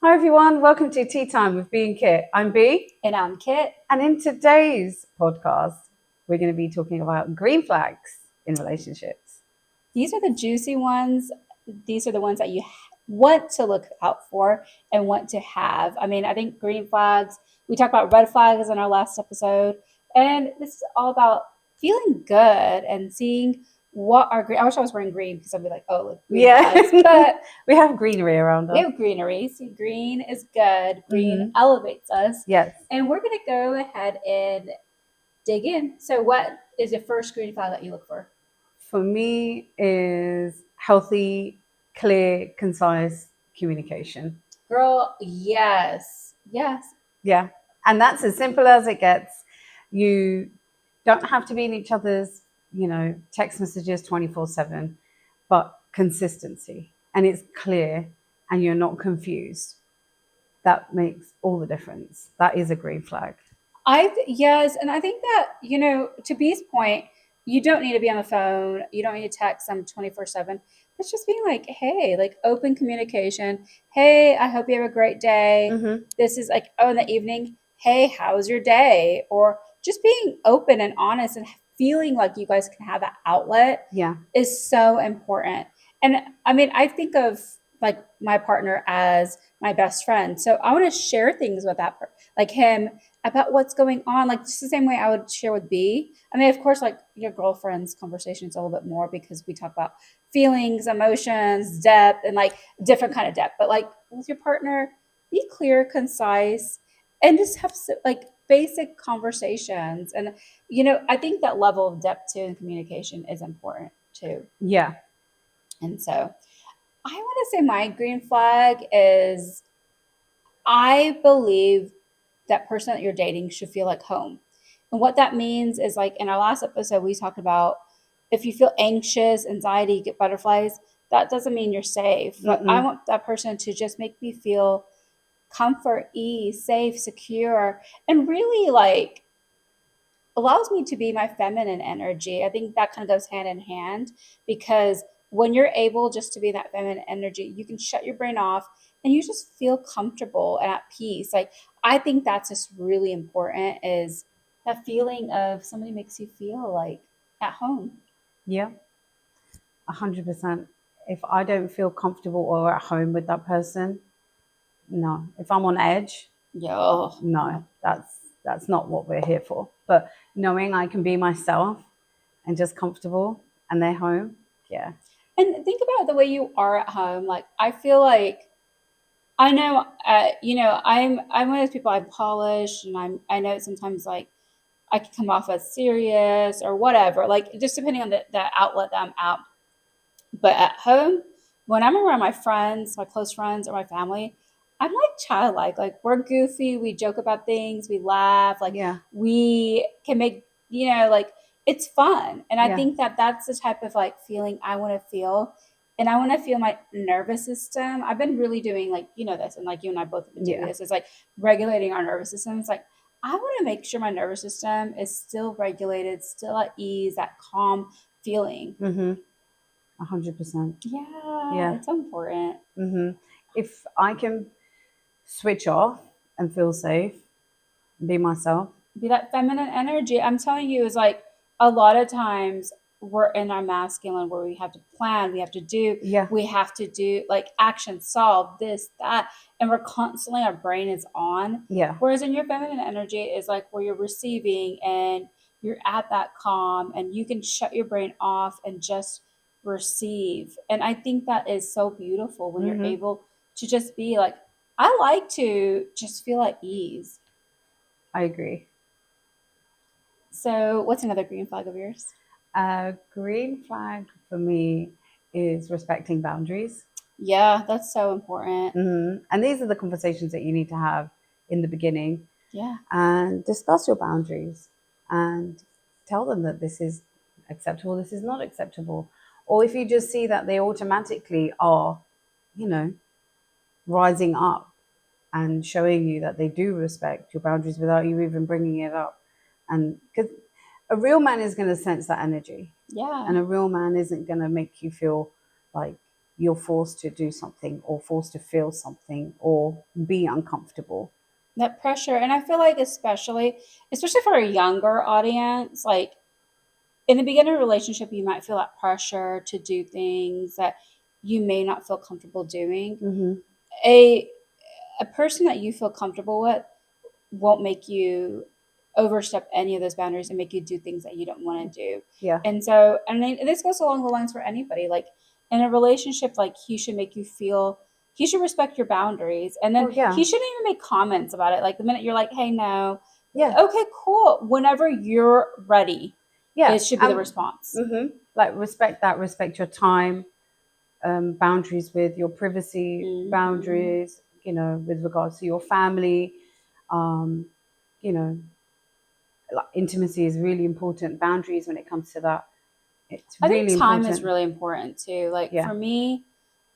Hi everyone, welcome to Tea Time with B and Kit. I'm B, And I'm Kit. and in today's podcast, we're going to be talking about green flags in relationships. These are the juicy ones. These are the ones that you want to look out for and want to have. I mean, I think green flags, we talked about red flags in our last episode, and this is all about feeling good and seeing what are green. I wish I was wearing green because I'd be like, oh, look, green Yeah, flags. But we have greenery around we us. have greenery. See, green is good. Green Mm-hmm. elevates us. Yes, And we're going to go ahead and dig in. So, what is the first green flag that you look for? for me is healthy, clear, concise communication. Girl, yes. Yes. Yeah, and that's as simple as it gets. You don't have to be in each other's, text messages 24/7, but consistency, and it's clear, and you're not confused. That makes all the difference. That is a green flag. Yes, and I think that, to B's point, you don't need to be on the phone. You don't need to text them 24/7. It's just being like, hey, like open communication. Hey, I hope you have a great day. Mm-hmm. This is like, oh, in the evening, hey, how's your day? Or just being open and honest and feeling like you guys can have that outlet Yeah. is so important. And I mean, I think of like my partner as my best friend. So I want to share things with like him about what's going on, like just the same way I would share with B. I mean, of course, like your girlfriend's conversation is a little bit more because we talk about feelings, emotions, depth, and like different kind of depth. But like with your partner, be clear, concise, and just have like basic conversations. And I think that level of depth too in communication is important too. Yeah. And so I want to say my green flag is I believe that person that you're dating should feel like home. And what that means is like in our last episode, we talked about if you feel anxious, anxiety, you get butterflies, that doesn't mean you're safe. But I Mm-mm. want that person to just make me feel comfort, ease, safe, secure, and really like allows me to be my feminine energy. I think that kind of goes hand in hand because when you're able just to be that feminine energy, you can shut your brain off and you just feel comfortable and at peace. Like I think that's just really important is that feeling of somebody makes you feel like at home. Yeah. 100%. If I don't feel comfortable or at home with that person, no. If I'm on edge, Yo, no. no. That's not what we're here for. But knowing I can be myself and just comfortable and they're home, yeah. And think about the way you are at home. Like I feel like I know, I'm one of those people. I polish, and I know sometimes like I can come off as serious or whatever, like just depending on the outlet that I'm at. But at home, when I'm around my friends, my close friends, or my family, I'm like childlike. Like we're goofy, we joke about things, we laugh, like Yeah. we can make, like it's fun. And I Yeah. think that that's the type of like feeling I want to feel. And I want to feel my nervous system. I've been really doing like, this, and like you and I both have been doing Yeah. this. It's like regulating our nervous system. It's like, I want to make sure my nervous system is still regulated, still at ease, that calm feeling. Mm-hmm. 100%. Yeah, Yeah. it's important. Mm-hmm. If I can switch off and feel safe, be myself. Be that feminine energy. I'm telling you, is like a lot of times we're in our masculine where we have to plan, Yeah. we have to do like action, solve this, that, and we're constantly, our brain is on. Yeah. Whereas in your feminine energy is like where you're receiving and you're at that calm and you can shut your brain off and just receive. And I think that is so beautiful when you're Mm-hmm. able to just be like, I like to just feel at ease. I agree. So, what's another green flag of yours? A green flag for me is respecting boundaries. Yeah, that's so important. And these are the conversations that you need to have in the beginning Yeah. and discuss your boundaries and tell them that this is acceptable, this is not acceptable. Or if you just see that they automatically are, you know, rising up and showing you that they do respect your boundaries without you even bringing it up. And because a real man is going to sense that energy, Yeah. and a real man isn't going to make you feel like you're forced to do something or forced to feel something or be uncomfortable. That pressure. And I feel like especially for a younger audience, like in the beginning of a relationship, you might feel that pressure to do things that you may not feel comfortable doing. Hmm. A a person that you feel comfortable with won't make you overstep any of those boundaries and make you do things that you don't want to do. Yeah. And so, and then this goes along the lines for anybody. Like in a relationship, like he should make you feel, he should respect your boundaries. And Oh then yeah. he shouldn't even make comments about it. Like the minute you're like, hey, no, Yeah. okay, cool. Whenever you're ready, Yeah. it should be the response. Like respect that, respect your time, boundaries with your privacy, Hmm. boundaries, with regards to your family. Um, you know, like intimacy is really important. Boundaries when it comes to that, it's I think really time is important. really important too. Like Yeah. for me,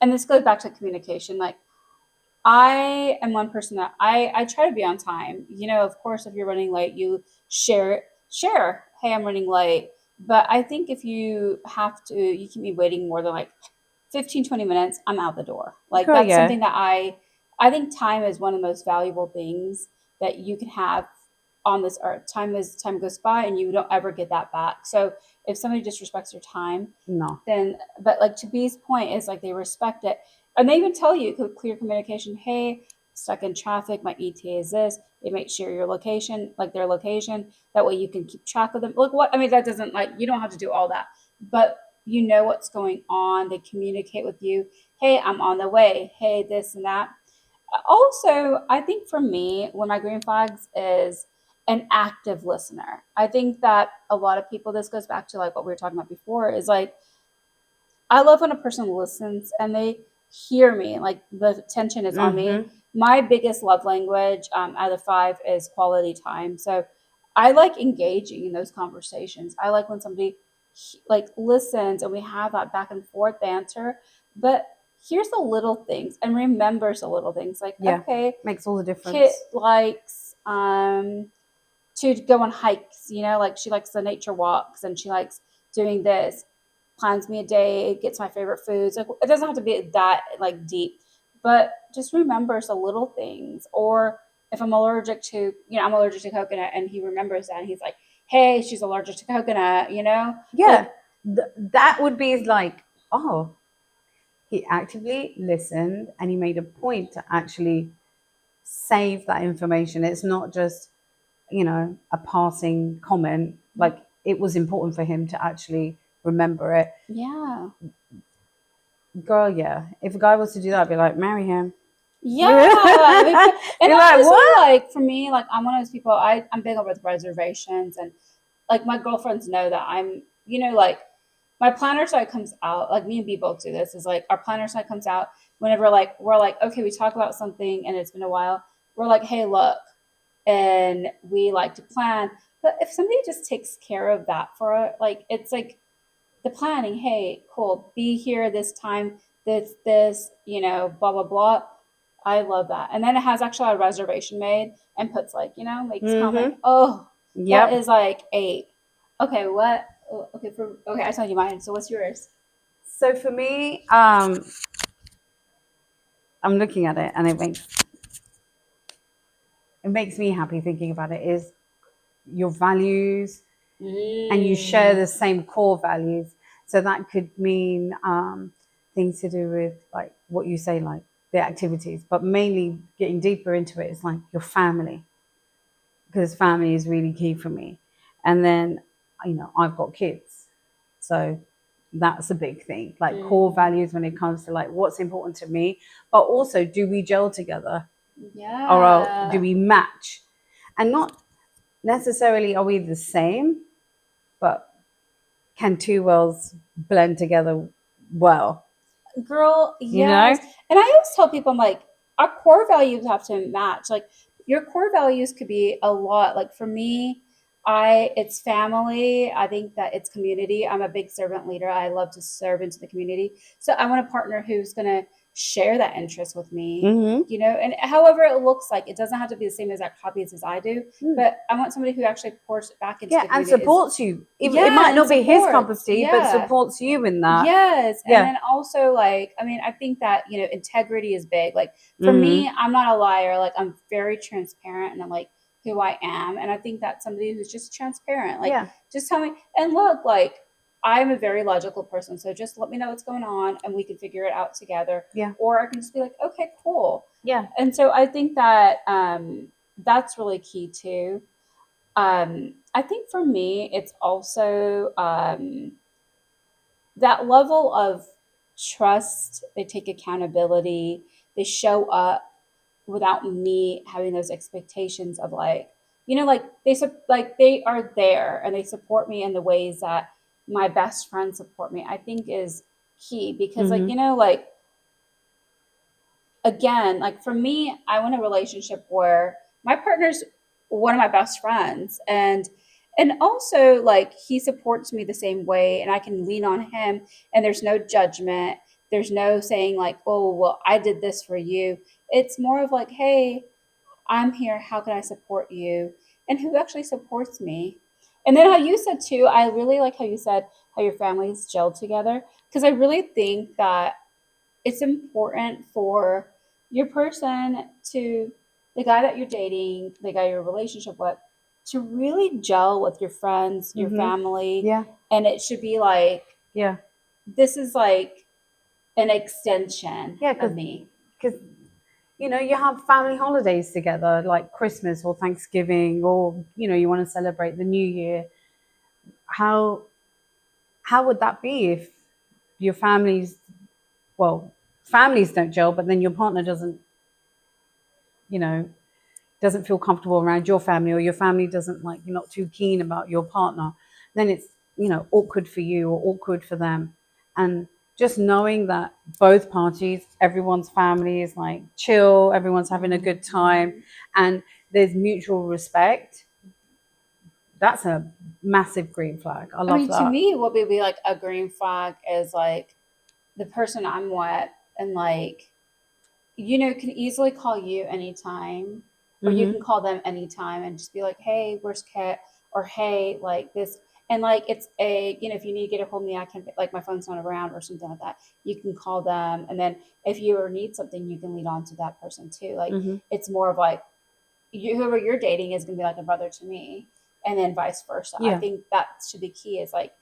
and this goes back to communication. Like I am one person that I try to be on time. You know, of course, if you're running late, you share. Hey, I'm running late. But I think if you have to, you keep me waiting more than like 15, 20 minutes, I'm out the door. Like Girl, that's yeah. something that I think time is one of the most valuable things that you can have on this earth. Time goes by and you don't ever get that back. So if somebody disrespects your time, No. then but like to B's point is like they respect it. And they even tell you clear communication, hey, stuck in traffic, my ETA is this. They make sure your location, like their location. That way you can keep track of them. Look what I mean, that doesn't like you don't have to do all that. But you know what's going on. They communicate with you. Hey, I'm on the way. Hey, this and that. Also, I think for me, one of my green flags is an active listener. I think that a lot of people, this goes back to like what we were talking about before, is like I love when a person listens and they hear me, like the attention is on me. Mm-hmm. My biggest love language out of five is quality time. So I like engaging in those conversations. I like when somebody like listens and we have that back and forth banter, but here's the little things and remembers the little things. Like, Yeah. okay, Makes all the Kit difference. likes to go on hikes, like she likes the nature walks and she likes doing this, plans me a day, gets my favorite foods. Like it doesn't have to be that like deep, but just remembers the little things. Or if I'm allergic to coconut and he remembers that and he's like, hey, she's allergic to coconut, Yeah. like That would be like, oh, he actively listened and he made a point to actually save that information. It's not just, a passing comment. Like it was important for him to actually remember it. yeah. Girl, yeah. If a guy was to do that, I'd be like, marry him. Yeah, You're I mean, and like, honestly, what? like for me, like I'm one of those people. I'm big over with reservations, and like my girlfriends know that like my planner site comes out. Like me and B both do this. Is like our planner site comes out whenever like we're like okay, we talk about something and it's been a while. We're like, hey, look, and we like to plan. But if somebody just takes care of that for like, it's like the planning, hey, cool, be here this time, this, blah blah blah. I love that. And then it has actually a reservation made and puts like, makes comment. Mm-hmm. Oh, that Yep. is like eight. Okay, what? Okay, I told you mine. So what's yours? So for me, I'm looking at it and it makes me happy thinking about it is your values and you share Mm. the same core values. So that could mean things to do with like what you say, like the activities, but mainly getting deeper into it is like your family, because family is really key for me. And then, I've got kids. So that's a big thing, like core Mm. values when it comes to like what's important to me, but also do we gel together or do Yeah. we match? And not necessarily are we the same, but can two worlds blend together well? Girl, You know? yes. And I always tell people, I'm like, our core values have to match. Like, your core values could be a lot. Like, for me, it's family. I think that it's community. I'm a big servant leader. I love to serve into the community. So I want a partner who's going to share that interest with me, Mm-hmm. and however it looks like, it doesn't have to be the same exact hobbies as I do, Mm. but I want somebody who actually pours it back into Yeah, the and community is, supports you. It yeah, might and not be his cup of supports. tea, but Yeah. supports you in that. Yes. And Yeah. then also, like, I mean, I think that, integrity is big. Like, for Mm-hmm. me, I'm not a liar. Like, I'm very transparent and I'm like who I am. And I think that somebody who's just transparent, like, Yeah. just tell me. And look, like, I'm a very logical person. So just let me know what's going on and we can figure it out together. Yeah. Or I can just be like, okay, cool. Yeah. And so I think that that's really key too. I think for me, it's also that level of trust. They take accountability, they show up without me having those expectations of, like, like they are there and they support me in the ways that my best friends support me, I think is key. Because, like, Mm-hmm. like, again, like, for me, I want a relationship where my partner's one of my best friends, and also, like, he supports me the same way and I can lean on him, and there's no judgment. There's no saying, like, oh, well, I did this for you. It's more of like, hey, I'm here, how can I support you, and who actually supports me. And then how you said too, I really like how you said how your families gel together, because I really think that it's important for your person to, the guy that you're dating, the guy you're in a relationship with, to really gel with your friends, your Mm-hmm. family. Yeah. And it should be like, Yeah. this is like an extension Yeah. of me. Because you have family holidays together, like Christmas or Thanksgiving, or you want to celebrate the New Year. How how would that be if your families, well, families don't gel, but then your partner you know, doesn't feel comfortable around your family, or your family doesn't, like, you're not too keen about your partner, then it's, awkward for you or awkward for them. And just knowing that both parties, everyone's family is like chill, everyone's having a good time, and there's mutual respect, that's a massive green flag. I I love mean, to that. me, what would be like a green flag is like the person I'm with, and like, can easily call you anytime, or you Mm-hmm. can call them anytime and just be like, hey, where's Kit? Or hey, like this. And like, it's a, if you need to get a hold of me, I can, like, my phone's not around or something like that. You can call them. And then if you ever need something, you can lead on to that person too. Like, Mm-hmm. it's more of like, whoever you're dating is going to be like a brother to me. And then vice versa. I Yeah. think that should be key, is like,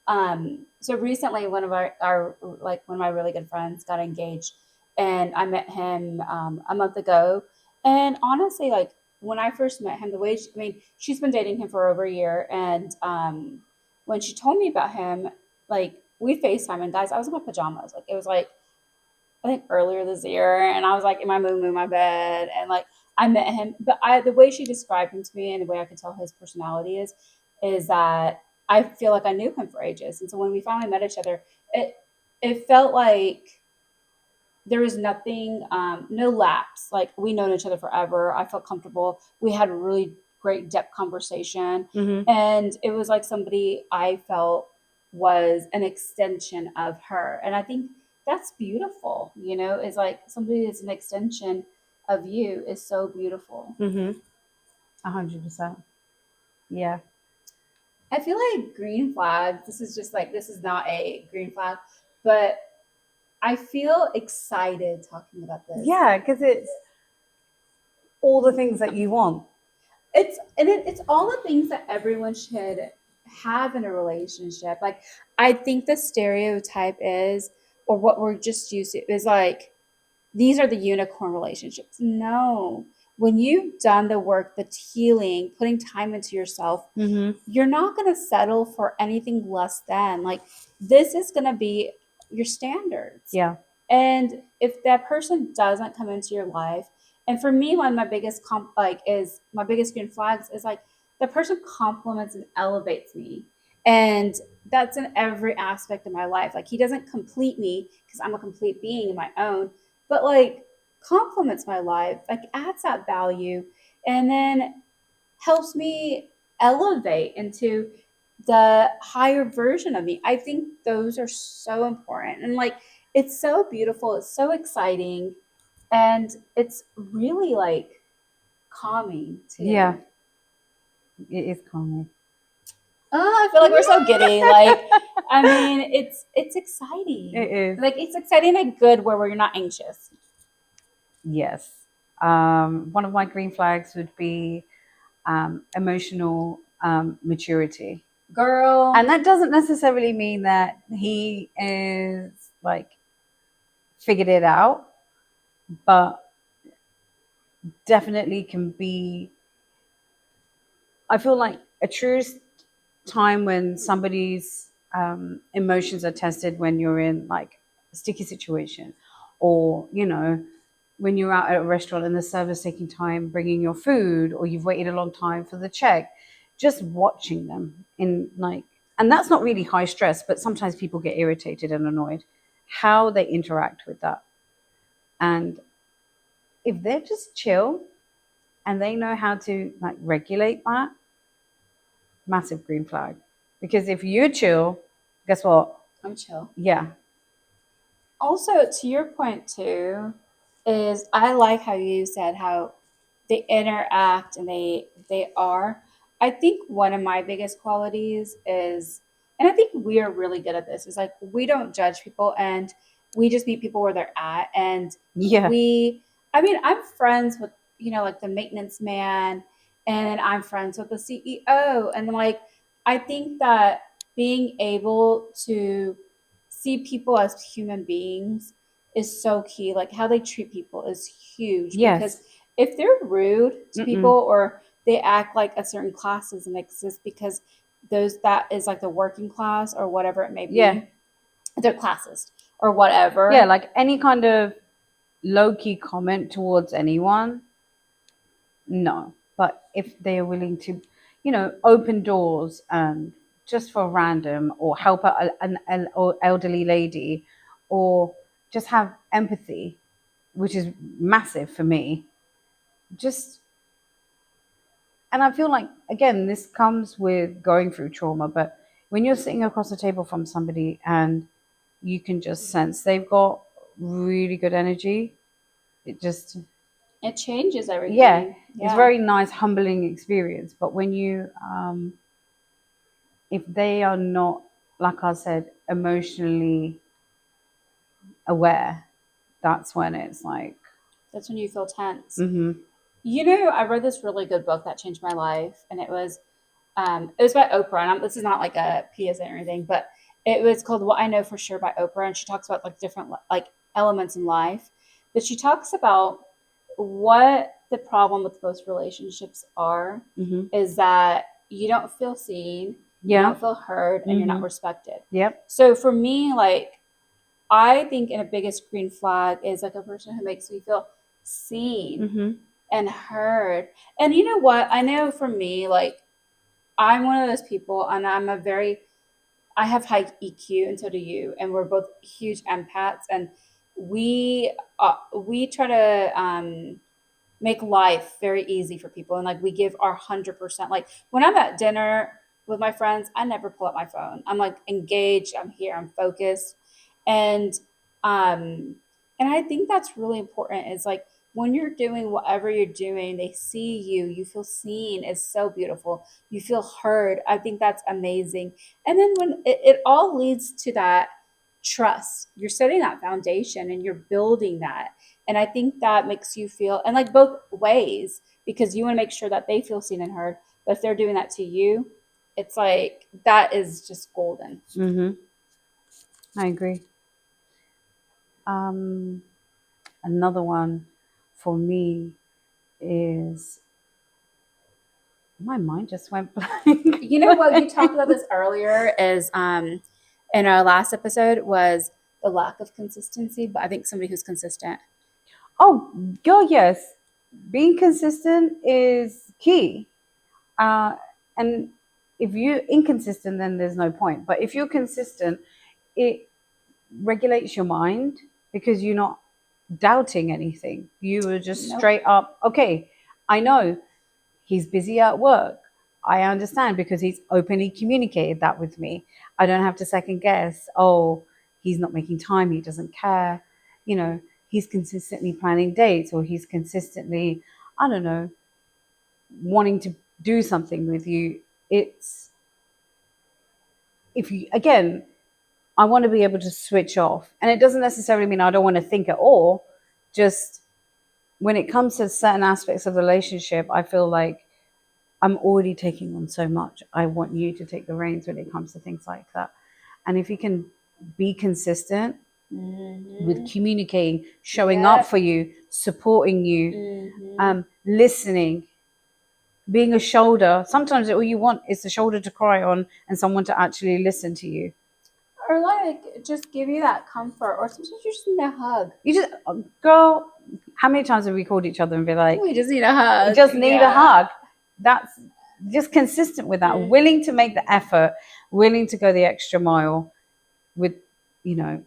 so recently one of our like one of my really good friends got engaged, and I met him a month ago. And honestly, like, when I first met him, the way I mean, she's been dating him for over a year, and when she told me about him, like, we FaceTime, and guys, I was in my pajamas. Like, it was like, I think earlier this year, and I was like in my moo my bed, and like, I met him. But the way she described him to me, and the way I could tell his personality is that I feel like I knew him for ages. And so when we finally met each other, it felt like there was nothing, no lapse. Like, we known each other forever. I felt comfortable. We had a really great depth conversation, Mm-hmm. and it was like somebody I felt was an extension of her. And I think that's beautiful. Is like somebody that's an extension of you is so beautiful. Mm-hmm. 100%. Yeah. I feel like green flags. This is just like, this is not a green flag, but I feel excited talking about this. Yeah, because it's all the things that you want. It's all the things that everyone should have in a relationship. Like, I think the stereotype is, or what we're just used to, is like, these are the unicorn relationships. No, when you've done the work, the healing, putting time into yourself, Mm-hmm. you're not going to settle for anything less than, like, this is going to be your standards. Yeah. And if that person doesn't come into your life, and for me, one of my biggest is my biggest green flags is like, the person compliments and elevates me. And that's in every aspect of my life. Like, he doesn't complete me because I'm a complete being in my own, but like, complements my life, like, adds that value, and then helps me elevate into the higher version of me. I think those are so important. And like, it's so beautiful, it's so exciting, and it's really like calming Yeah, too. it is calming. Oh, I feel like we're so giddy. Like, I mean, it's It exciting. is. Like it's exciting and good where we're not anxious. Yes. One of my green flags would be emotional maturity. And Girl, that doesn't necessarily mean that he is like figured it out, but definitely can be. I feel like a truest time when somebody's emotions are tested when you're in like a sticky situation, or when you're out at a restaurant and the server's taking time bringing your food, or you've waited a long time for the check, just watching them in like, and that's not really high stress, but sometimes people get irritated and annoyed, how they interact with that. And if they're just chill and they know how to like regulate that, massive green flag. Because if you're chill, guess what? I'm chill. Yeah. Also, to your point too, is I like how you said how they interact and they are. I think one of my biggest qualities is, and I think we are really good at this, is like we don't judge people and we just meet people where they're at. And Yeah. I mean, I'm friends with, like the maintenance man, and I'm friends with the CEO. And like, I think that being able to see people as human beings is so key. Like how they treat people is huge because Yes. if they're rude to people Mm-mm. or they act like a certain class doesn't exist because those that is like the working class or whatever it may Yeah. be, they're classist or Yeah. whatever. Like any kind of low key comment towards anyone, no. But if they are willing to, open doors and just for random, or help out an or elderly lady, or just have empathy, which is massive for me, just, and I feel like, again, this comes with going through trauma, but when you're sitting across the table from somebody and you can just sense they've got really good energy, it just, It changes yeah, everything. it's Yeah. very nice, humbling experience. But when if they are not, like I said, emotionally aware, that's when it's like, That's when you feel tense. mm-hmm, I read this really good book that changed my life, and it was by Oprah. And this is not like a PSA or anything, but it was called "What I Know for Sure" by Oprah, and she talks about like different like elements in life. But she talks about what the problem with most relationships are mm-hmm, is that you don't feel seen, you yeah, don't feel heard, and you're mm-hmm, not respected. yep, So for me, like I think in a biggest green flag is like a person who makes me feel seen mm-hmm, and heard. And you know what? I know for me, like I'm one of those people, and I have high EQ, and so do you, and we're both huge empaths, and we try to make life very easy for people, and like we give our 100%. Like when I'm at dinner with my friends, I never pull up my phone. I'm like engaged. I'm here. I'm focused, and um, and I think that's really important. Is like when you're doing whatever you're doing, they see you. You feel seen. It's so beautiful. You feel heard. I think that's amazing. And then when it all leads to that trust, you're setting that foundation and you're building that. And I think that makes you feel, and like both ways, because you want to make sure that they feel seen and heard. But if they're doing that to you, it's like that is just golden. mm-hmm. I agree. Um, Another one for me is, my mind just went blank. You know what you talked about this earlier is in our last episode was the lack of consistency, but I think somebody who's consistent. Oh, girl, yes. Being consistent is key. Uh, and if you're inconsistent, then there's no point. But if you're consistent, it regulates your mind because you're not doubting anything. You are just Nope. straight up, okay, I know he's busy at work. I understand because he's openly communicated that with me. I don't have to second guess, oh, he's not making time, he doesn't care, you know, he's consistently planning dates, or he's consistently, I don't know, wanting to do something with you. It's, if you, again, I want to be able to switch off. And it doesn't necessarily mean I don't want to think at all. Just when it comes to certain aspects of the relationship, I feel like I'm already taking on so much. I want you to take the reins when it comes to things like that. And if you can be consistent with Mm-hmm. communicating, showing up Yep. for you, supporting you, Mm-hmm. listening, being a shoulder. Sometimes all you want is a shoulder to cry on and someone to actually listen to you. Or like just give you that comfort, or sometimes you just need a hug. You just, girl, how many times have we called each other and be like, We just need a you hug. just need a Yeah. hug? That's just consistent with that, Mm. willing to make the effort, willing to go the extra mile with, you know,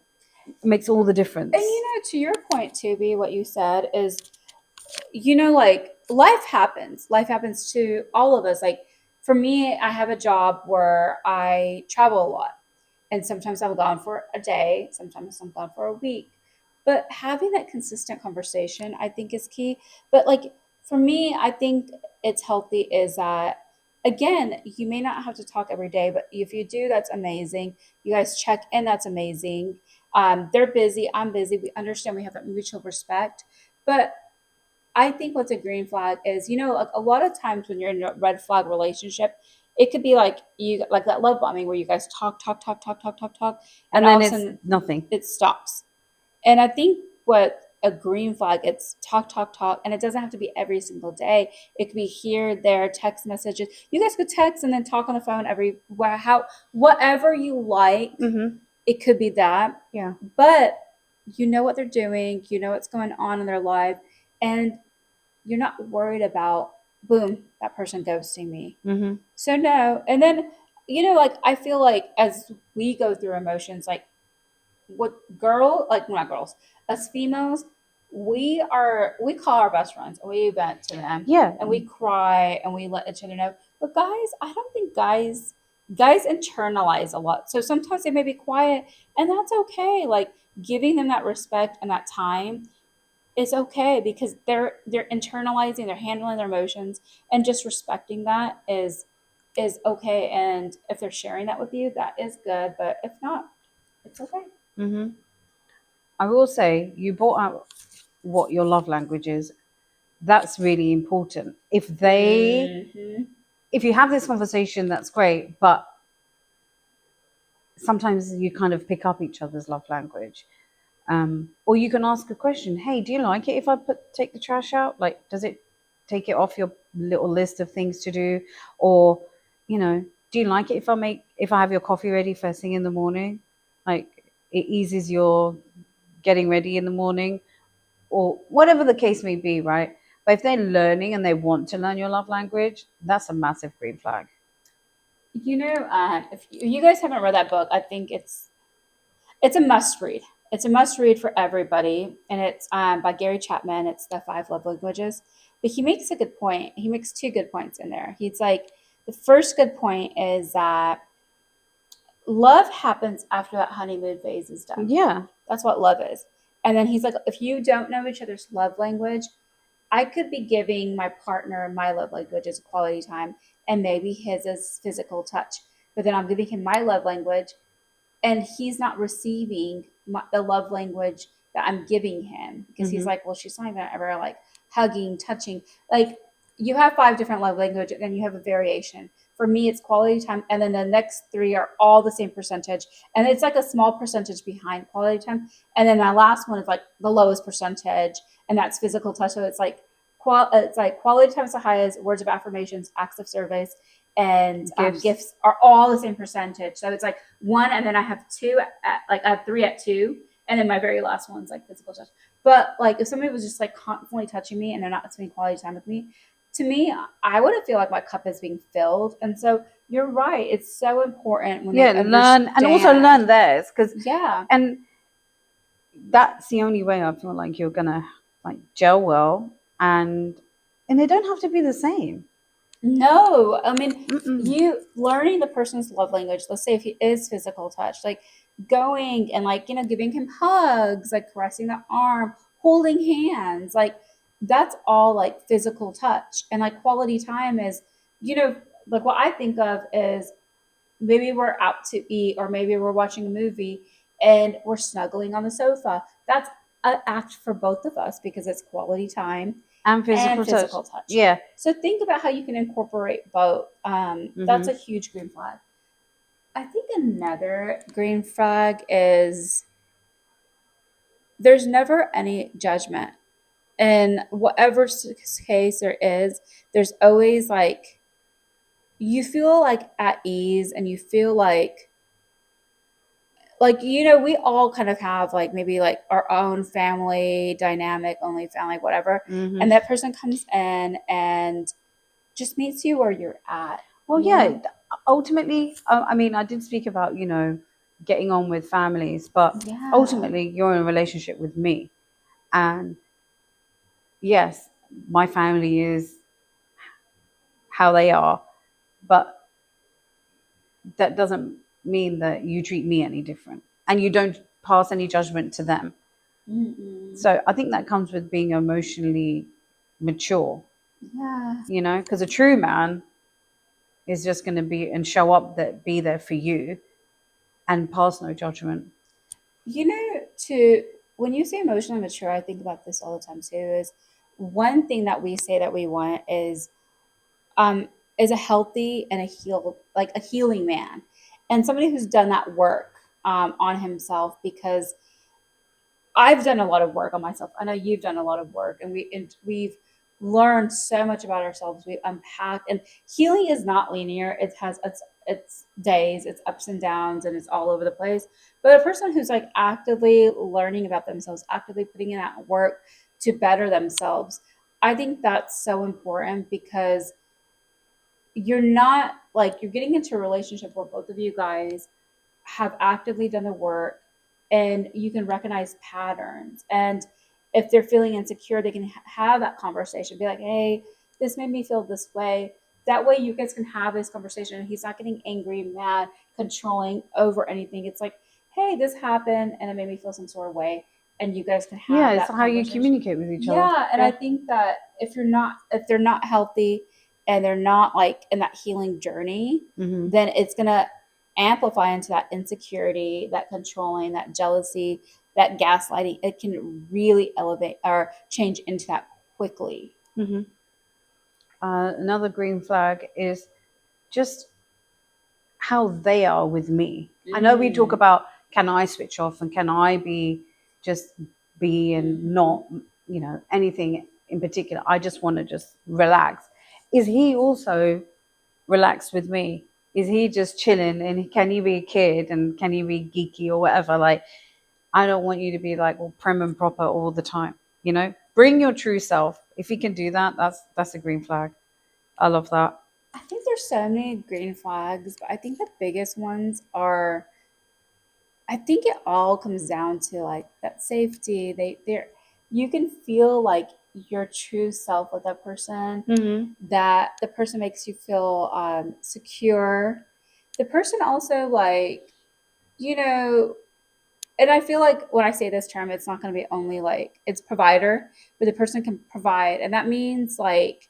makes all the And difference. to your point too, B, what you said is, like life happens. Life happens to all of us. Like for me, I have a job where I travel a lot. And sometimes I'm gone for a day, sometimes I'm gone for a week. But having that consistent conversation, I think, is key. But like for me, I think it's healthy is that, again, you may not have to talk every day, but if you do, that's amazing. You guys check in, that's amazing. They're busy, I'm busy. We understand, we have that mutual respect. But I think what's a green flag is, like a lot of times when you're in a red flag relationship, it could be like you like that love bombing where you guys talk, talk, talk, talk, talk, talk, talk, and And all then of a it's sudden nothing. it stops. And I think what a green flag, it's talk, talk, talk, and it doesn't have to be every single day. It could be here, there, text messages. You guys could text and then talk on the phone every how whatever you like. Mm-hmm. It could be that, Yeah. but you know what they're doing, you know what's going on in their life, and you're not worried about, boom, that person ghosting me. Mm-hmm. So no. And then, like I feel like as we go through emotions, like what like not girls, us females, we call our best friends and we vent to them Yeah. and we cry and we let each other know. But guys, I don't think guys internalize a lot. So sometimes they may be quiet, and that's okay. Like giving them that respect and that time is okay, because they're internalizing, they're handling their emotions, and just respecting that is okay. And if they're sharing that with you, that is good. But if not, it's okay. Mm-hmm. I will say you brought out what your love language is. That's really important. Mm-hmm. If you have this conversation, that's great, but sometimes you kind of pick up each other's love language. Or you can ask a question. Hey, do you like it if I take the trash out? Like, does it take it off your little list of things to do? Or, do you like it if I have your coffee ready first thing in the morning? Like, it eases your getting ready in the morning, or whatever the case may be, right? But if they're learning and they want to learn your love language, that's a massive green flag. If you guys haven't read that book, I think it's a must read. It's a must read for everybody, and it's by Gary Chapman. It's the Five Love Languages. But he makes a good point. He makes two good points in there. He's like, the first good point is that love happens after that honeymoon phase is done. Yeah. That's what love is. And then he's like, if you don't know each other's love language, I could be giving my partner my love language as quality time, and maybe his is physical touch. But then I'm giving him my love language, and he's not receiving the love language that I'm giving him, because he's Mm-hmm. like, well, she's not even ever like hugging, touching. Like you have five different love language, and then you have a variation. For me, it's quality time, and then the next three are all the same percentage, and it's like a small percentage behind quality time. And then my last one is like the lowest percentage, and that's physical touch. So it's like it's like quality time is the highest, words of affirmations, acts of service, and Gifts. gifts are all the same percentage. So it's like one, and then I have two at, like I have three at two, and then my very last one's like physical touch. But like if somebody was just like constantly touching me and they're not spending quality time with me, to me, I wouldn't feel like my cup is being filled. And so you're right. It's so important when they Yeah, learn and also understand. learn theirs, because Yeah. and that's the only way I feel like you're gonna like gel well, and they don't have to be the same. No, I mean, Mm-mm. you learning the person's love language. Let's say if he is physical touch, like going and like, giving him hugs, like caressing the arm, holding hands, like that's all like physical touch. And like quality time is, you know, like what I think of is maybe we're out to eat or maybe we're watching a movie and we're snuggling on the sofa. That's an act for both of us because it's quality time And and physical touch. physical touch. Yeah. So think about how you can incorporate both. That's Hmm. a huge green flag. I think another green flag is there's never any judgment. In whatever case there is, there's always like, you feel like at ease and you feel like we all kind of have like maybe like our own family dynamic, only family, whatever, Hmm. and that person comes in and just meets you where you're at, Well, you yeah, know? ultimately, I mean, I did speak about, getting on with families, but Yeah. ultimately, you're in a relationship with me. And yes, my family is how they are, but that doesn't mean that you treat me any different and you don't pass any judgment to them. Mm-mm. So I think that comes with being emotionally mature, Yeah. because a true man is just going to be and show up, that be there for you and pass no judgment. To when you say emotionally mature, I think about this all the time too. Is one thing that we say that we want um is a healthy and a healed, like a healing man, and somebody who's done that work on himself, because I've done a lot of work on myself. I know you've done a lot of work, and we've learned so much about ourselves. We unpacked, and healing is not linear. It has its days, its ups and downs, and it's all over the place. But a person who's like actively learning about themselves, actively putting in that work to better themselves, I think that's so important, because you're not like, you're getting into a relationship where both of you guys have actively done the work, and you can recognize patterns, and if they're feeling insecure, they can have that conversation, be like, hey, this made me feel this way. That way you guys can have this conversation and he's not getting angry, mad, controlling over anything. It's like, hey, this happened and it made me feel some sort of way, and you guys can Yeah, have it's that how you conversation. communicate with each other. Yeah, and I Yeah. think that if they're not healthy and they're not like in that healing journey, Hmm. then it's gonna amplify into that insecurity, that controlling, that jealousy, that gaslighting. It can really elevate or change into that quickly. Hmm. Another green flag is just how they are with me. I know we talk Mm. about, can I switch off and can I be just be and Mhm. not, anything in particular. I just want to just relax. Is he also relaxed with me? Is he just chilling and can he be a kid and can he be geeky or whatever? Like, I don't want you to be like all prim and proper all the time. Bring your true self. If he can do that, that's a green flag. I love that. I think there's so many green flags, but I think the biggest ones are, I think it all comes down to like that safety. They're You can feel like your true self with that person, Hmm. that the person makes you feel secure. The person also like, you know, and I feel like when I say this term, it's not going to be only like it's provider, but the person can provide, and that means like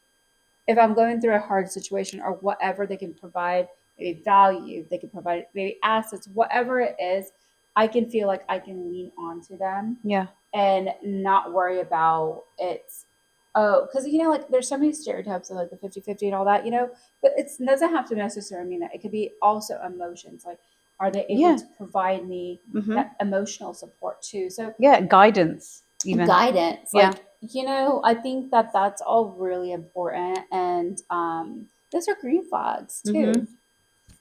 if I'm going through a hard situation or whatever, they can provide maybe value, they can provide maybe assets, whatever it is, I can feel like I can lean onto them Yeah. and not worry about it's, oh, because like there's so many stereotypes of like the 50-50 and all that, but it doesn't have to necessarily mean that. It could be also emotions, like are they able Yeah. to provide me Hmm. that emotional support too? So Yeah. Guidance, even. guidance, Yeah. like, I think that that's all really important, and those are green flags Hmm. too.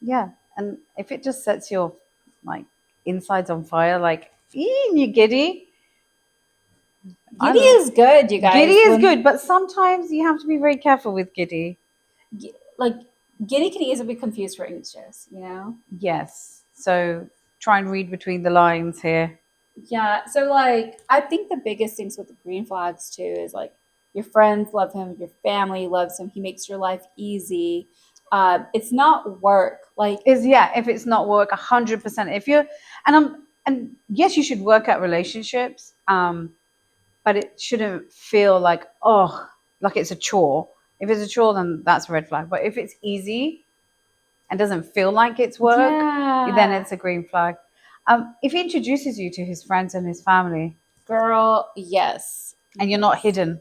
Yeah. And if it just sets your like insides on fire, like, you giddy. I Giddy don't. is good, you Giddy guys. is When good, but sometimes you have to be very careful with giddy. like giddy can easily be confused for anxious. Yes. So try and read between the lines here. Yeah, so like I think the biggest things with the green flags too is like your friends love him, your family loves him, he makes your life easy. It's not work. Like, Is yeah, if it's not work, 100%. If you're and yes, you should work at relationships, but it shouldn't feel like, oh, like it's a chore. If it's a chore, then that's a red flag. But if it's easy and doesn't feel like it's work, then yeah, it's a green flag. If he introduces you to his friends and his family, girl, yes, and you're not yes. hidden,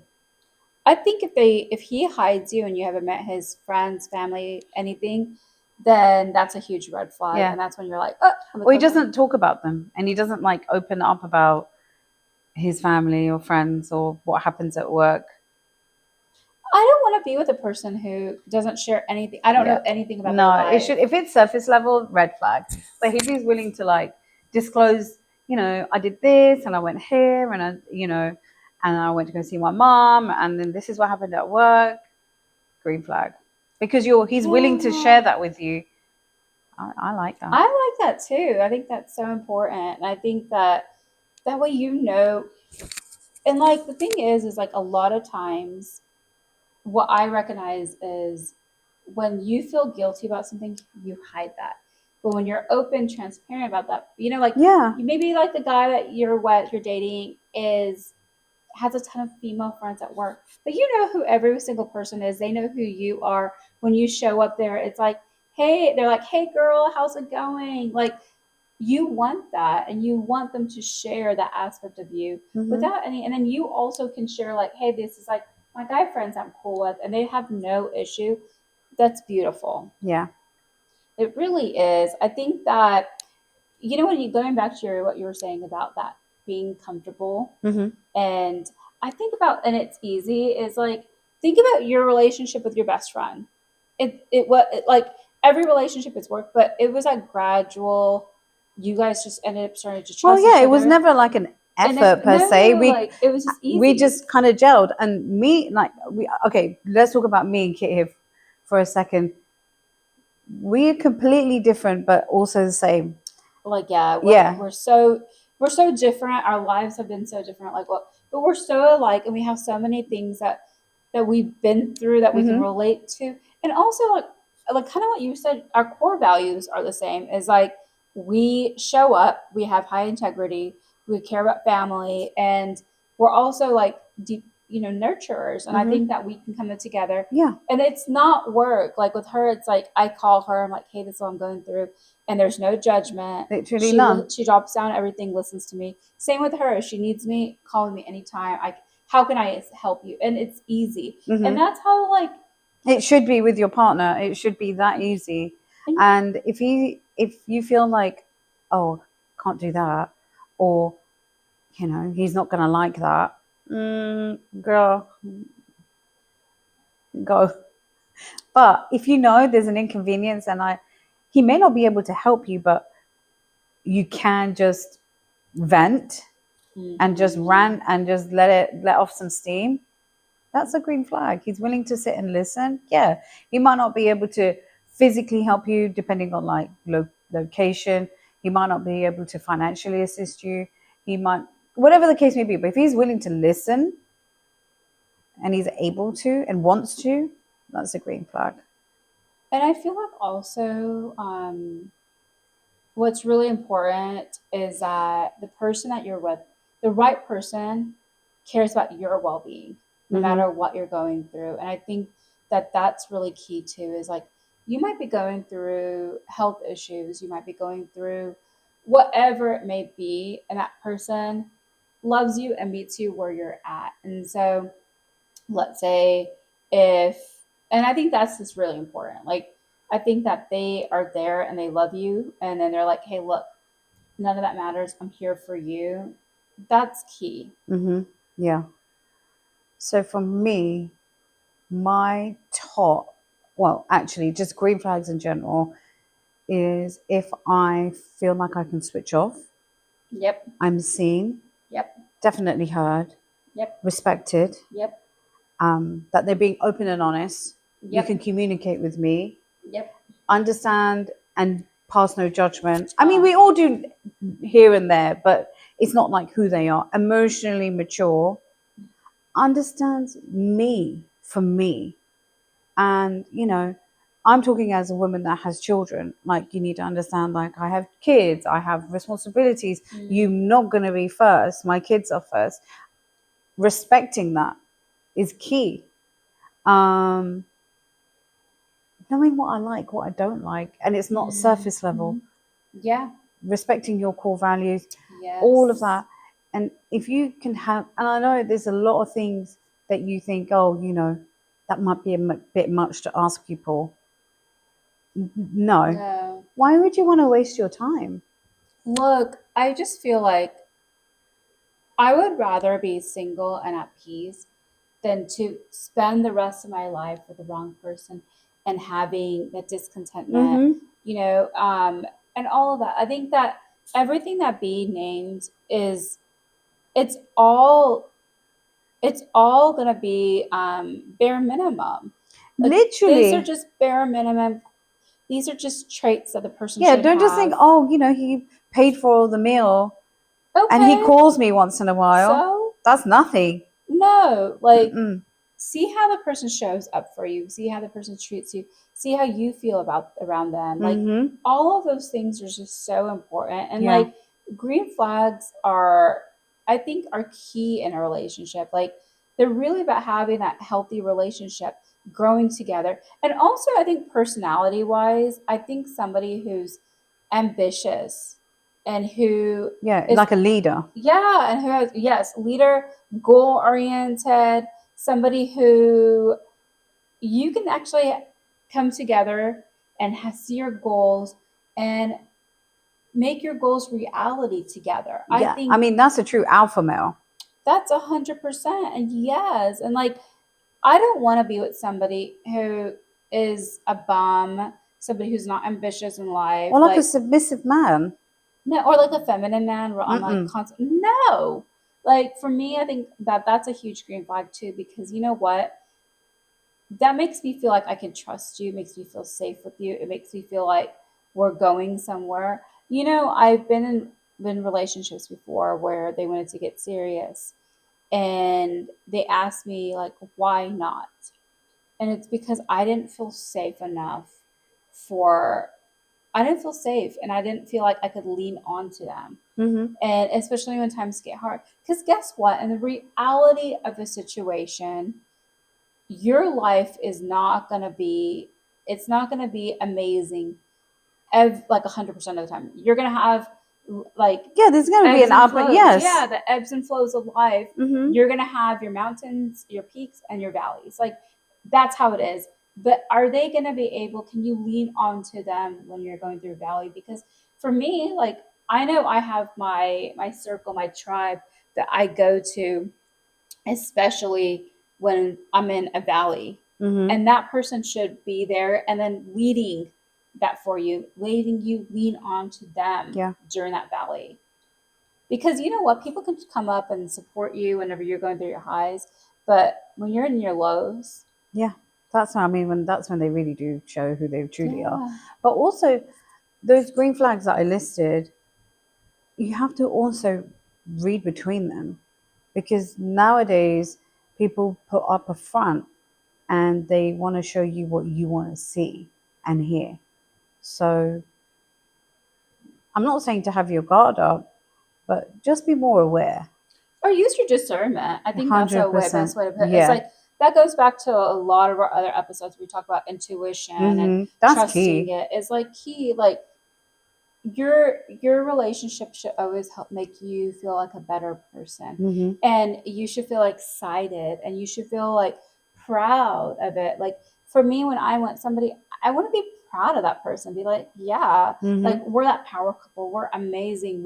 I think if he hides you and you haven't met his friends, family, anything, then that's a huge red flag, yeah, and that's when you're like, oh, let me or he close my. doesn't talk about them, and he doesn't like open up about his family or friends or what happens at work. I don't want to be with a person who doesn't share anything. I don't Yeah. know anything about their No, it life. should, if it's surface level, red flag. But if he's willing to like disclose, I did this and I went here and and I went to go see my mom and then this is what happened at work, green flag. Because he's willing to Yeah, share that with you. I like that. I like that too. I think that's so important, and I think that that way you know. And like the thing is like a lot of times what I recognize is when you feel guilty about something, you hide that. But when you're open, transparent about that, like Yeah. you maybe like the guy that you're dating is has a ton of female friends at work, but you know who every single person is. They know who you are. When you show up there, it's like, hey, they're like, hey, girl, how's it going? Like you want that and you want them to share that aspect of you Mm-hmm. without any, and then you also can share like, hey, this is like my guy friends I'm cool with and they have no issue. That's beautiful. Yeah. It really is. I think that, when you going back to what you were saying about that being comfortable, Mm-hmm. and I think about, and it's easy, is like think about your relationship with your best friend. It what like every relationship is work, but it was like gradual. You guys just ended up starting to Well, trust yeah, each it was other, never like an and it effort per se. no, We like it was just we easy. just kind of gelled, and me like we okay. Let's talk about me and Kit here for a second. We're completely different, but also the same. Like yeah, we're Yeah. we're so we're so different. Our lives have been so different. Like what, but we're so alike, and we have so many things that we've been through that we can Mm-hmm. relate to, and also like kind of what you said, our core values are the same. Is like we show up, we have high integrity, we care about family, and we're also like deep, nurturers. And I Mm-hmm. think that we can come together. Yeah. And it's not work. Like with her, it's like I call her. I'm like, hey, this is what I'm going through, and there's no judgment. Literally She none. she drops down everything, listens to me. Same with her. If she needs me, call me anytime. How can I help you? And it's easy. And Mm-hmm. that's how like It should be with your partner. It should be that easy. and And if you feel like, oh, can't do that, or he's not gonna like that, girl, go. But if you know there's an inconvenience, he may not be able to help you, but you can just vent and just mhm. rant and just let off some steam. That's a green flag. He's willing to sit and listen. Yeah, he might not be able to physically help you depending on like location. He might not be able to financially assist you. He might, whatever the case may be. But if he's willing to listen and he's able to and wants to, that's a green flag. And I feel like also what's really important is that the person that you're with, the right person, cares about your well-being no Mm-hmm. matter what you're going through. And I think that that's really key too, is like you might be going through health issues, you might be going through whatever it may be, and that person loves you and meets you where you're at. And so let's say if, and I think that's just really important, like I think that they are there and they love you, and then they're like, hey, look, none of that matters, I'm here for you. That's key. Mm-hmm. Yeah. So for me, my top, well, actually, just green flags in general is if I feel like I can switch off, Yep. I'm seen, Yep. definitely heard, Yep. respected, Yep. that they're being open and honest. You can Yep. communicate with me, Yep. understand and pass no judgment. I mean, uh, we all do here and there, but it's not like who they are. Emotionally mature, understands me for me, and I'm talking as a woman that has children. Like, you need to understand, like, I have kids, I have responsibilities. You're not going to be first. My kids are first. Respecting that is key. Um, Knowing what I like, what I don't like, and it's not surface level. Yeah. Respecting your core values, all of Yes. that. And if you can have, and I know there's a lot of things that you think, oh, that might be a bit much to ask people. No. No. Why would you want to waste your time? Look, I just feel like I would rather be single and at peace than to spend the rest of my life with the wrong person and having that discontentment, Mm-hmm. you know, and all of that. I think that everything that B named is it's all it's all gonna be bare minimum. Like these are Literally. just bare minimum. These are just traits that the person Yeah, should don't just think, have. oh, he paid for the meal and he Okay, calls me once in a while. so That's nothing. no, like Mm-mm. see how the person shows up for you, see how the person treats you, see how you feel about around them. Like Mm-hmm. all of those things are just so important. And Yeah. like green flags are I think are key in a relationship. Like they're really about having that healthy relationship, growing together. And also I think personality wise, I think somebody who's ambitious and who Yeah, is like a leader. yeah, and who has yes, leader, goal oriented, somebody who you can actually come together and see your goals and make your goals reality together. I Yeah, I think mean, that's a true alpha male. that's 100%. And yes, and like I don't want to be with somebody who is a bum, somebody who's not ambitious in life, Or like a like submissive man. no, or like a feminine man where I'm like Mm-mm. constant. No, like for me, I think that that's a huge green flag too because you know what? That makes me feel like I can trust you. It makes me feel safe with you. It makes me feel like we're going somewhere. You know, I've been in relationships before where they wanted to get serious, and they asked me like, why not? And it's because I didn't feel safe enough for I didn't feel safe and I didn't feel like I could lean on to them. Mm-hmm. And especially when times get hard. Because guess what? In the reality of the situation, your life is not going to be, it's not going to be amazing like 100% of the time. You're going to have like Yeah, there's going to be ebbs an and up. flows. Yeah, Yes. the ebbs and flows of life. Mm-hmm. You're going to have your mountains, your peaks, and your valleys. Like that's how it is. But are they going to be able, can you lean onto them when you're going through a valley? Because for me, like I know I have my circle, my tribe that I go to, especially when I'm in a valley. Mm-hmm. And that person should be there and then leading that for you, letting you lean on to them Yeah. during that valley. Because you know what? People can come up and support you whenever you're going through your highs. But when you're in your lows, Yeah. I mean, that's when they really do show who they truly are. yeah. But also, those green flags that I listed, you have to also read between them, because nowadays people put up a front and they want to show you what you want to see and hear. So I'm not saying to have your guard up, but just be more aware. Or use your discernment. I think that's a way, best 100%. way to put it. It's Yeah. like that goes back to a lot of our other episodes. We talk about intuition and That's trusting key. it is like key. Like your relationship should always help make you feel like a better person, Hmm. and you should feel excited and you should feel like proud of it. Like for me, when I want somebody, I want to be proud of that person, be like, yeah, like Hmm. we're that power couple, we're amazing,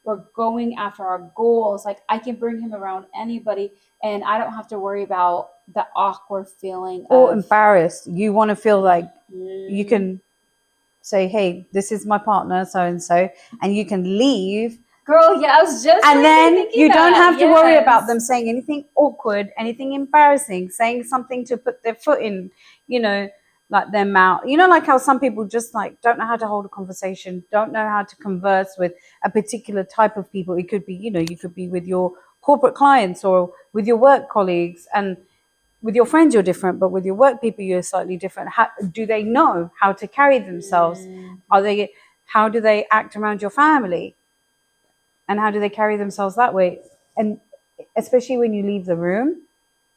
we're going after our goals. Like I can bring him around anybody and I don't have to worry about the awkward feeling Or of embarrassed. You want to feel like you mm, can say, hey, this is my partner, so and so, and you can leave. girl, yeah, I was just And literally then thinking you don't that. have to worry about them Yes. saying anything awkward, anything embarrassing, saying something to put their foot in, you know, like their mouth. You know, like how some people just like don't know how to hold a conversation, don't know how to converse with a particular type of people. It could be, you could be with your corporate clients or with your work colleagues. And with your friends you're different, but with your work people you're slightly different. How, do they know how to carry themselves? Are Mhm. they, how do they act around your family, and how do they carry themselves that way? And especially when you leave the room,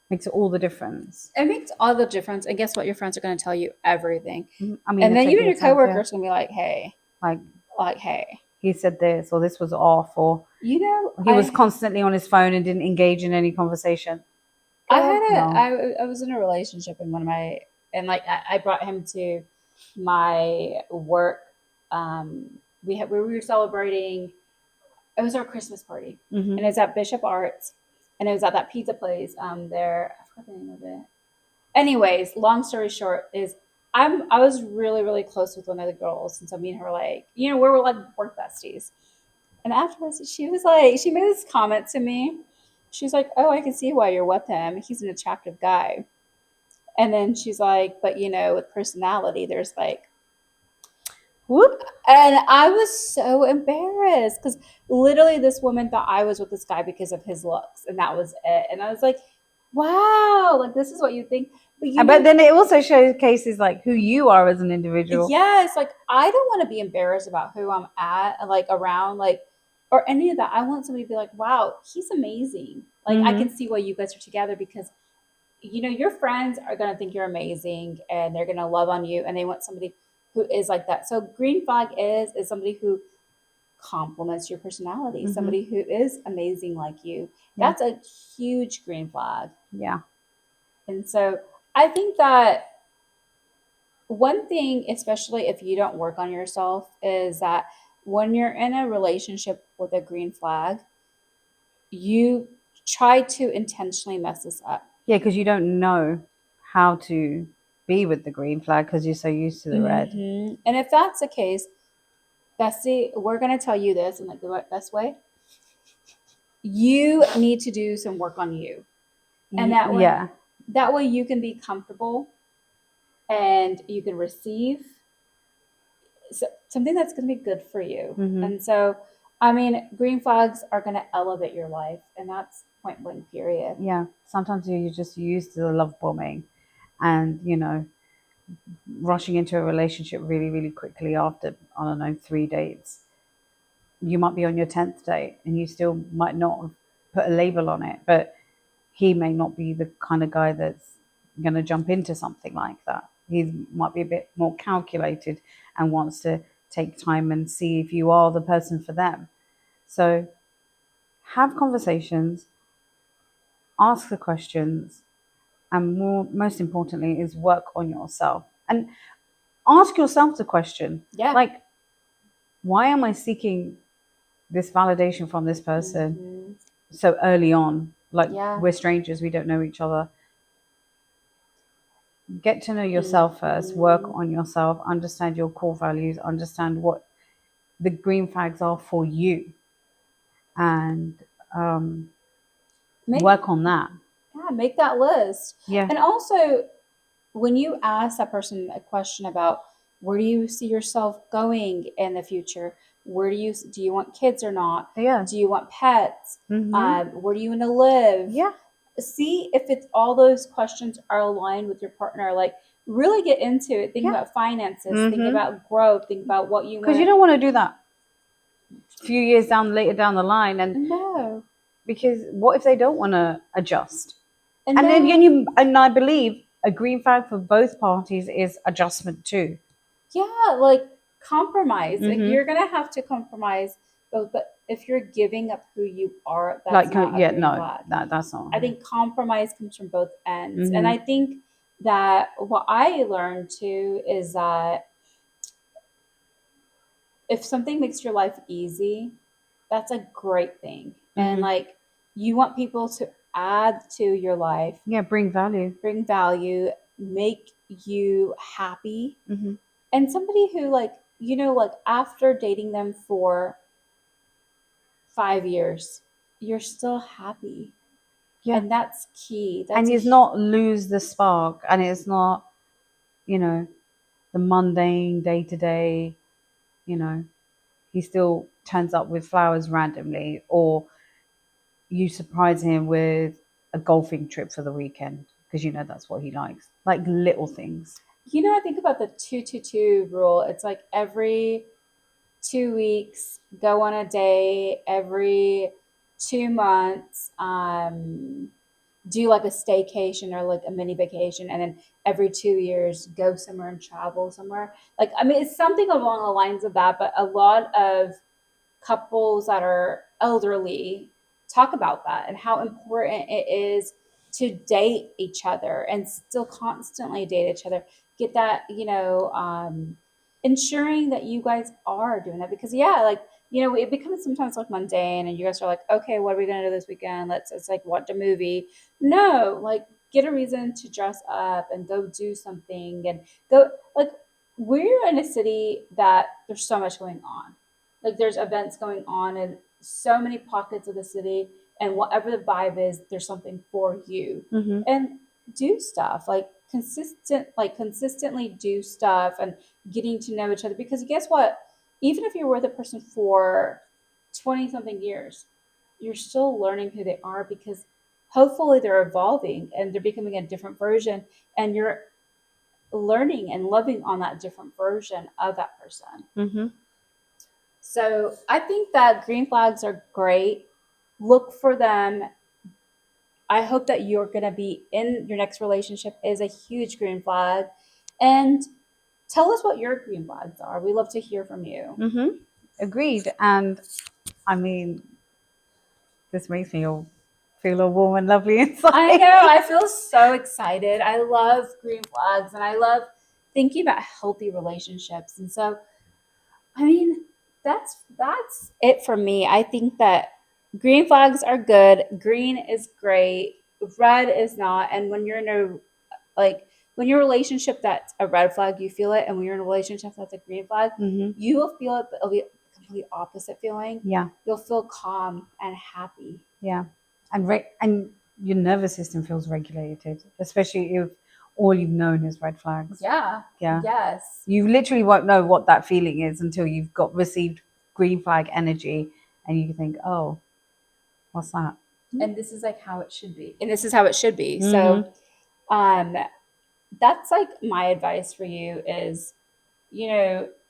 makes all the difference. It makes all the difference. And guess what? Your friends are going to tell you everything. I mean, And they then take even your your time, yeah. coworkers are going to be Like, like, hey, he said this, or this was off, or you know, he was constantly on his phone and didn't engage in any conversation. I Girl, had no. I was in a relationship and one of my, and like I brought him to my work. We were celebrating, it was our Christmas party, and Mm-hmm. it was at Bishop Arts, and it was at that pizza place there. I forgot the name of it. Anyways, long story short is I was really close with one of the girls, and so me and her, like, we were like work besties. And afterwards, she was like, she made this comment to me. She's like, "Oh, I can see why you're with him. He's an attractive guy." And then she's like, "But with personality, there's like," Whoop. and I was so embarrassed because literally this woman thought I was with this guy because of his looks, and that was it. And I was like, "Wow, like this is what you think." But But then it also showcases like who you are as an individual. yes, like I don't want to be embarrassed about who I'm at, like around, like, or any of that. I want somebody to be like, "Wow, he's amazing." Like I can Mm-hmm. see why you guys are together because your friends are gonna think you're amazing and they're gonna love on you, and they want somebody who is like that. So green flag is somebody who complements your personality, Mm-hmm. somebody who is amazing like you. Yeah. That's a huge green flag. Yeah. And so I think that one thing, especially if you don't work on yourself, is that when you're in a relationship with a green flag, you try to intentionally mess this up. Yeah, because you don't know how to be with the green flag because you're so used to the red. And if that's the case, Bessie, we're going to tell you this in like the best way. You need to do some work on you. And Yeah. that way you can be comfortable and you can receive something that's going to be good for you. Mm-hmm. And so, I mean, green flags are going to elevate your life, and that's point blank, period. Yeah. Sometimes you're just used to the love bombing, and rushing into a relationship really, really quickly after, I don't know, 3 dates. You might be on your 10th date and you still might not have put a label on it, but he may not be the kind of guy that's going to jump into something like that. He might be a bit more calculated and wants to take time and see if you are the person for them. So have conversations, ask the questions, and most importantly is work on yourself. And ask yourself the question, Yeah. like, why am I seeking this validation from this person Mm-hmm. so early on? Like, Yeah. we're strangers, we don't know each other. Get to know yourself first, work Mm-hmm. on yourself, understand your core values, understand what the green flags are for you, and um, Make work on that. Yeah, make that list. Yeah. And also, when you ask that person a question about where do you see yourself going in the future, do you want kids or not? Yeah. Do you want pets? Mm-hmm. Where do you want to live? Yeah. See if it's all those questions are aligned with your partner. Like really get into it. Think Yeah. about finances. Think Mm-hmm. about growth. Think about what you Because want you to. don't want to do that a few years later down the line, and No, because what if they don't want to adjust? and And then no, and I believe a green flag for both parties is adjustment too. yeah, like compromise. Like Mm-hmm. you're gonna have to compromise both, but if you're giving up who you are, that's Like, not a yeah, green no, flag. that's not. I think compromise comes from both ends. And Mm-hmm. I think that what I learned too is that if something makes your life easy, that's a great thing. And Mm-hmm. like you want people to add to your life, Yeah, bring value. bring value, make you happy. Mm-hmm. And somebody who like after dating them for 5 years, you're still happy. Yeah, And that's key. and That's a he's not lose the spark, and it's not, you know, the mundane day to day. You know, he still turns up with flowers randomly, or you surprise him with a golfing trip for the weekend because you know that's what he likes. Like little things. I think about the 222 rule. It's like every 2 weeks, go on a day, every 2 months, do like a staycation or like a mini vacation, and then every 2 years, go somewhere and travel somewhere. Like, I mean, it's something along the lines of that, but a lot of couples that are elderly talk about that and how important it is to date each other and still constantly date each other. Get that, ensuring that you guys are doing that, because yeah, like, it becomes sometimes like mundane and you guys are like, okay, what are we gonna do this weekend? It's like watch a movie. No, like, get a reason to dress up and go do something and go, like, we're in a city that there's so much going on. Like, there's events going on in so many pockets of the city, and whatever the vibe is, there's something for you. Mm-hmm. And do stuff like consistently do stuff and getting to know each other, because guess what, even if you're with a person for 20 something years, you're still learning who they are, because hopefully they're evolving and they're becoming a different version, and you're learning and loving on that different version of that person. Mm-hmm. So I think that green flags are great. Look for them. I hope that you're going to be in your next relationship is a huge green flag. And tell us what your green flags are. We love to hear from you. Mm-hmm. Agreed. And I mean, this makes me feel all warm and lovely I inside. know. I feel so excited. I love green flags and I love thinking about healthy relationships. And so, I mean, that's it for me. I think that green flags are good. Green is great. Red is not. And when you're in a like when your relationship that's a red flag, you feel it, and when you're in a relationship that's a green flag, Mm-hmm. you will feel it, but it'll be a complete opposite feeling. Yeah. You'll feel calm and happy. Yeah. And your nervous system feels regulated, especially if all you've known is red flags. Yeah. Yeah. Yes. You literally won't know what that feeling is until you've got received green flag energy and you think, oh, what's that? And this is like how it should be. And this is how it should be. Mm-hmm. So, um, that's like my advice for you is,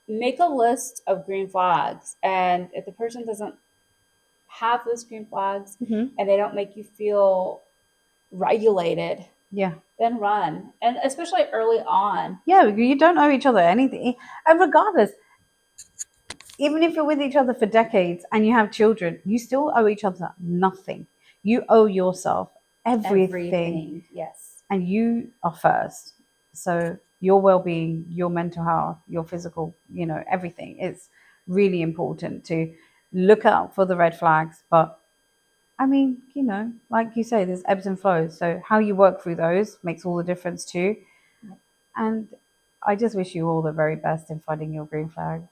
make a list of green flags. And if the person doesn't have those green flags Mm-hmm. and they don't make you feel regulated, Yeah. then run. And especially early on. Yeah, you don't owe each other anything. And regardless, even if you're with each other for decades and you have children, you still owe each other nothing. You owe yourself everything, Everything. Yes. and you are first. So your well-being, your mental health, your physical, everything. It's really important to look out for the red flags. But I mean, like you say, there's ebbs and flows. So how you work through those makes all the difference too. And I just wish you all the very best in finding your green flags.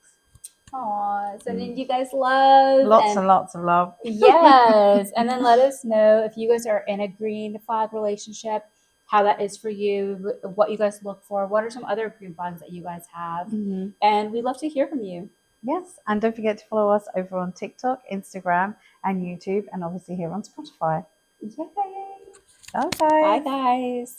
Aw, sending you guys love Lots and and lots of love. yes. And then let us know if you guys are in a green flag relationship, how that is for you, what you guys look for, what are some other green flags that you guys have. Mm-hmm. And we'd love to hear from you. Yes, and don't forget to follow us over on TikTok, Instagram, and YouTube, and obviously here on Spotify. Yay. Bye, Bye, guys. guys.